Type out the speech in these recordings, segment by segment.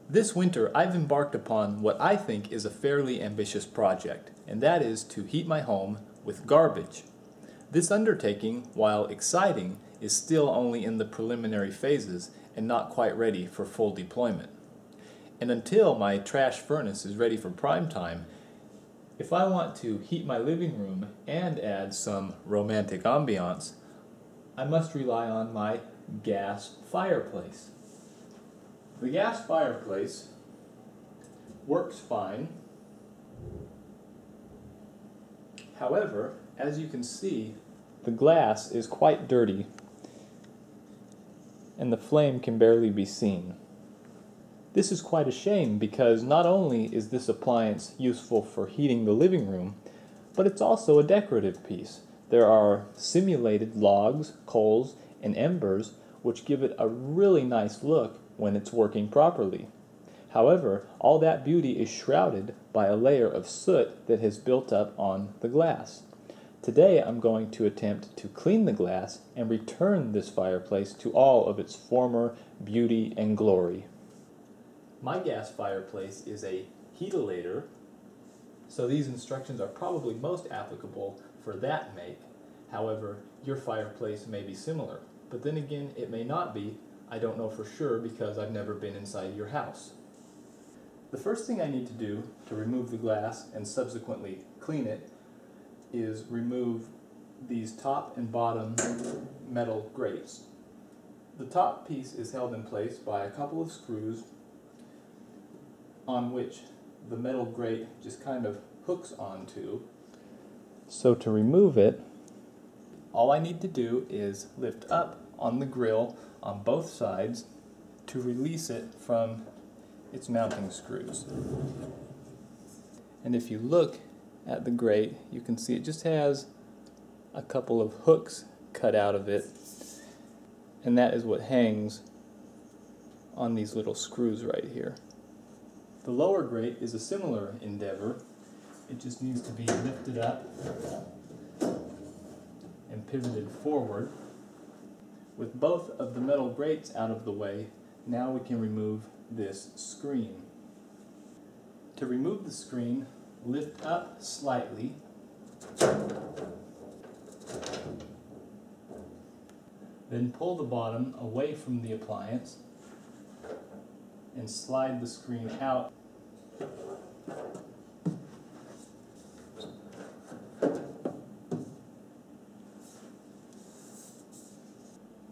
This winter, I've embarked upon what I think is a fairly ambitious project, and that is to heat my home with garbage. This undertaking, while exciting, is still only in the preliminary phases and not quite ready for full deployment. And until my trash furnace is ready for prime time, if I want to heat my living room and add some romantic ambiance, I must rely on my gas fireplace. The gas fireplace works fine. However, as you can see, the glass is quite dirty and the flame can barely be seen. This is quite a shame because not only is this appliance useful for heating the living room, but it's also a decorative piece. There are simulated logs, coals, and embers which give it a really nice look when it's working properly. However, all that beauty is shrouded by a layer of soot that has built up on the glass. Today I'm going to attempt to clean the glass and return this fireplace to all of its former beauty and glory. My gas fireplace is a heatilator, so these instructions are probably most applicable for that make. However, your fireplace may be similar, but then again it may not be. I don't know for sure because I've never been inside your house. The first thing I need to do to remove the glass and subsequently clean it is remove these top and bottom metal grates. The top piece is held in place by a couple of screws on which the metal grate just kind of hooks onto. So to remove it, all I need to do is lift up on the grill on both sides to release it from its mounting screws. And if you look at the grate, you can see it just has a couple of hooks cut out of it, and that is what hangs on these little screws right here. The lower grate is a similar endeavor. It just needs to be lifted up and pivoted forward. With both of the metal grates out of the way, now we can remove this screen. To remove the screen, lift up slightly, then pull the bottom away from the appliance and slide the screen out.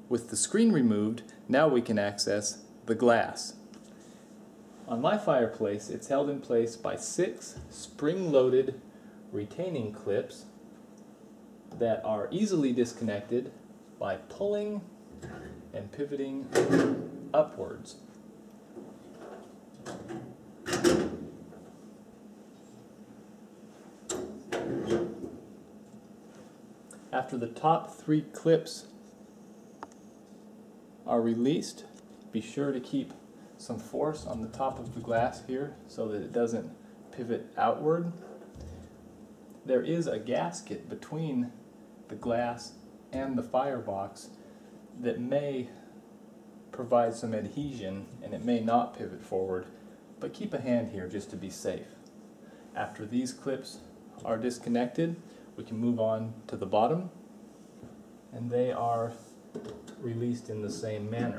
With the screen removed, now we can access the glass. On my fireplace, it's held in place by 6 spring-loaded retaining clips that are easily disconnected by pulling and pivoting upwards. After the top 3 clips are released, be sure to keep some force on the top of the glass here so that it doesn't pivot outward. There is a gasket between the glass and the firebox that may provide some adhesion and it may not pivot forward, but keep a hand here just to be safe. After these clips are disconnected, we can move on to the bottom, and they are released in the same manner.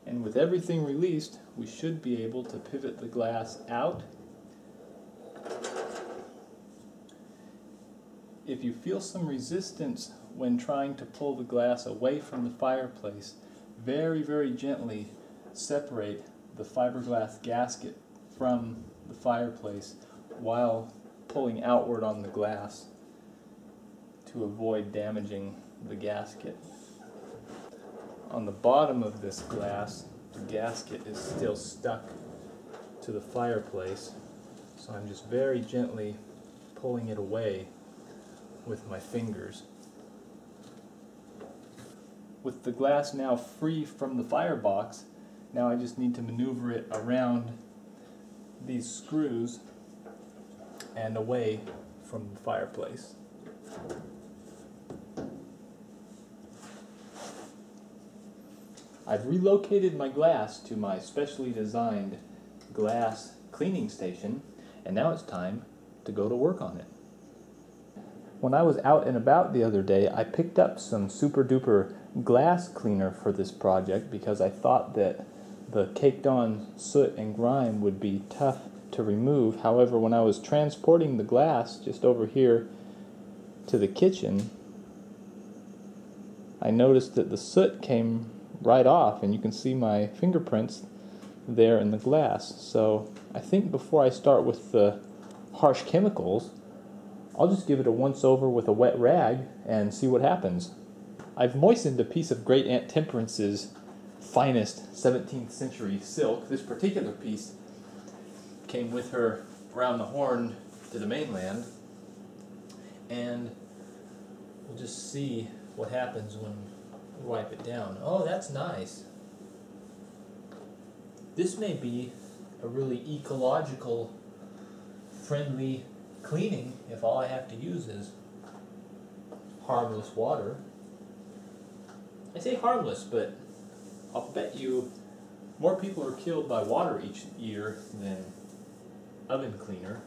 And with everything released, we should be able to pivot the glass out. If you feel some resistance when trying to pull the glass away from the fireplace, very, very gently separate the fiberglass gasket from the fireplace while pulling outward on the glass to avoid damaging the gasket. On the bottom of this glass, the gasket is still stuck to the fireplace, so I'm just very gently pulling it away with my fingers. With the glass now free from the firebox, now I just need to maneuver it around these screws and away from the fireplace. I've relocated my glass to my specially designed glass cleaning station, and now it's time to go to work on it. When I was out and about the other day, I picked up some super duper glass cleaner for this project because I thought that the caked on soot and grime would be tough to remove. However, when I was transporting the glass just over here to the kitchen, I noticed that the soot came right off, and you can see my fingerprints there in the glass. So I think before I start with the harsh chemicals, I'll just give it a once over with a wet rag and see what happens. I've moistened a piece of Great Aunt Temperance's finest 17th century silk. This particular piece came with her around the Horn to the mainland, and we'll just see what happens when we wipe it down. Oh, that's nice. This may be a really ecological friendly cleaning if all I have to use is harmless water. I say harmless, but I'll bet you more people are killed by water each year than oven cleaner.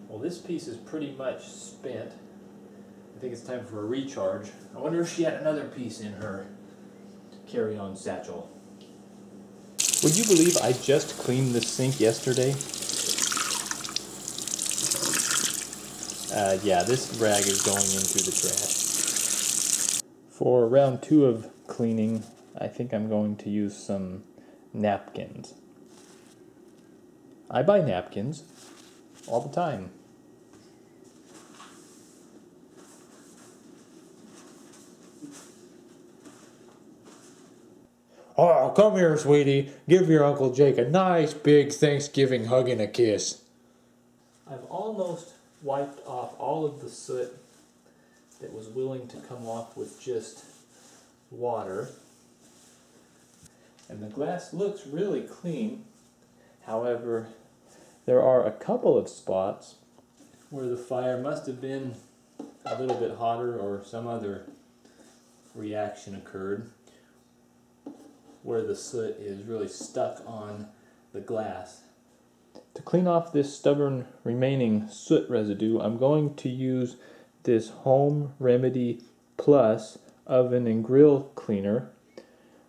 Well, this piece is pretty much spent. I think it's time for a recharge. I wonder if she had another piece in her carry-on satchel. Would you believe I just cleaned this sink yesterday? Yeah, this rag is going into the trash. For round 2 of cleaning, I think I'm going to use some napkins. I buy napkins all the time. Oh, come here, sweetie. Give your Uncle Jake a nice big Thanksgiving hug and a kiss. I've almost wiped off all of the soot that was willing to come off with just water. And the glass looks really clean. However, there are a couple of spots where the fire must have been a little bit hotter or some other reaction occurred, where the soot is really stuck on the glass. To clean off this stubborn remaining soot residue, I'm going to use this Home Remedy Plus oven and grill cleaner.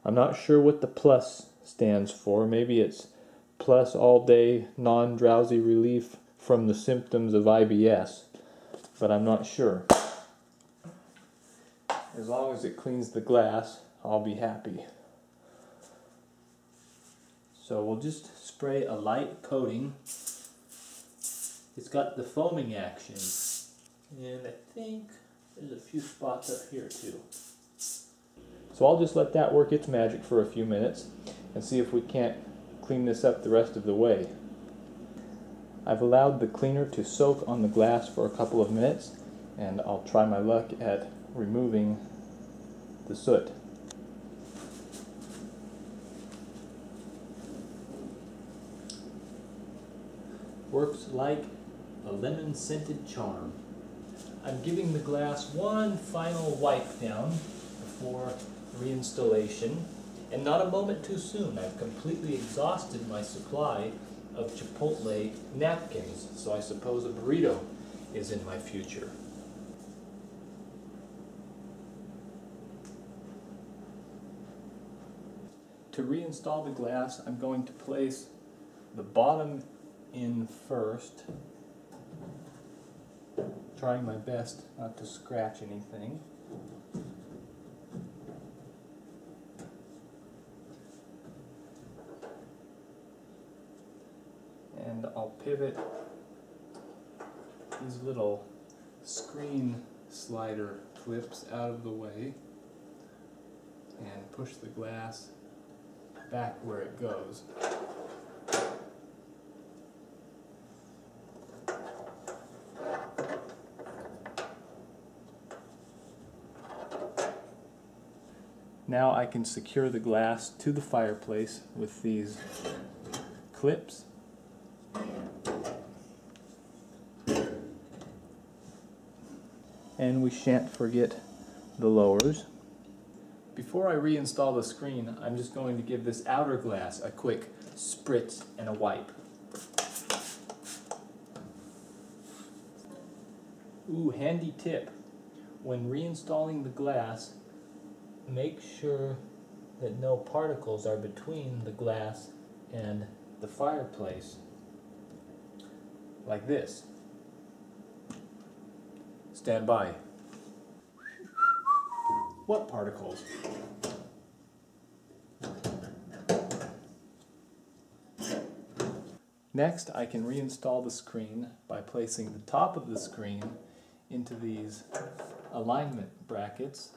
I'm not sure what the plus stands for. Maybe it's plus all day non-drowsy relief from the symptoms of IBS, but I'm not sure. As long as it cleans the glass, I'll be happy. So we'll just spray a light coating. It's got the foaming action, and I think there's a few spots up here too. So I'll just let that work its magic for a few minutes and see if we can't clean this up the rest of the way. I've allowed the cleaner to soak on the glass for a couple of minutes, and I'll try my luck at removing the soot. Works like a lemon-scented charm. I'm giving the glass one final wipe down before reinstallation, and not a moment too soon. I've completely exhausted my supply of Chipotle napkins, so I suppose a burrito is in my future. To reinstall the glass, I'm going to place the bottom in first, trying my best not to scratch anything. And I'll pivot these little screen slider clips out of the way and push the glass back where it goes. Now I can secure the glass to the fireplace with these clips. And we shan't forget the lowers. Before I reinstall the screen, I'm just going to give this outer glass a quick spritz and a wipe. Ooh, handy tip. When reinstalling the glass, make sure that no particles are between the glass and the fireplace. Like this. Stand by. What particles? Next, I can reinstall the screen by placing the top of the screen into these alignment brackets,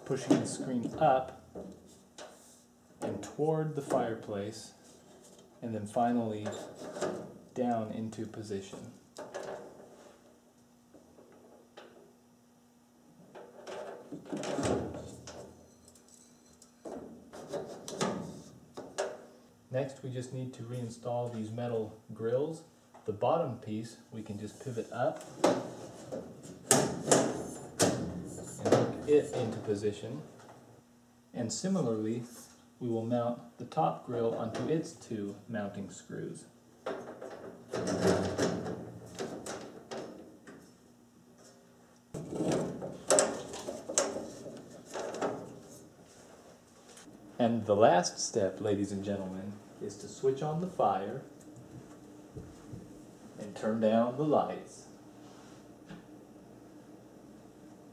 pushing the screen up and toward the fireplace, and then finally down into position. Next, we just need to reinstall these metal grills. The bottom piece we can just pivot up and hook it into position. And similarly, we will mount the top grill onto its two mounting screws. And the last step, ladies and gentlemen, is to switch on the fire and turn down the lights.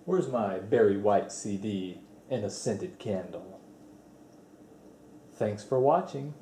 Where's my Barry White CD and a scented candle? Thanks for watching.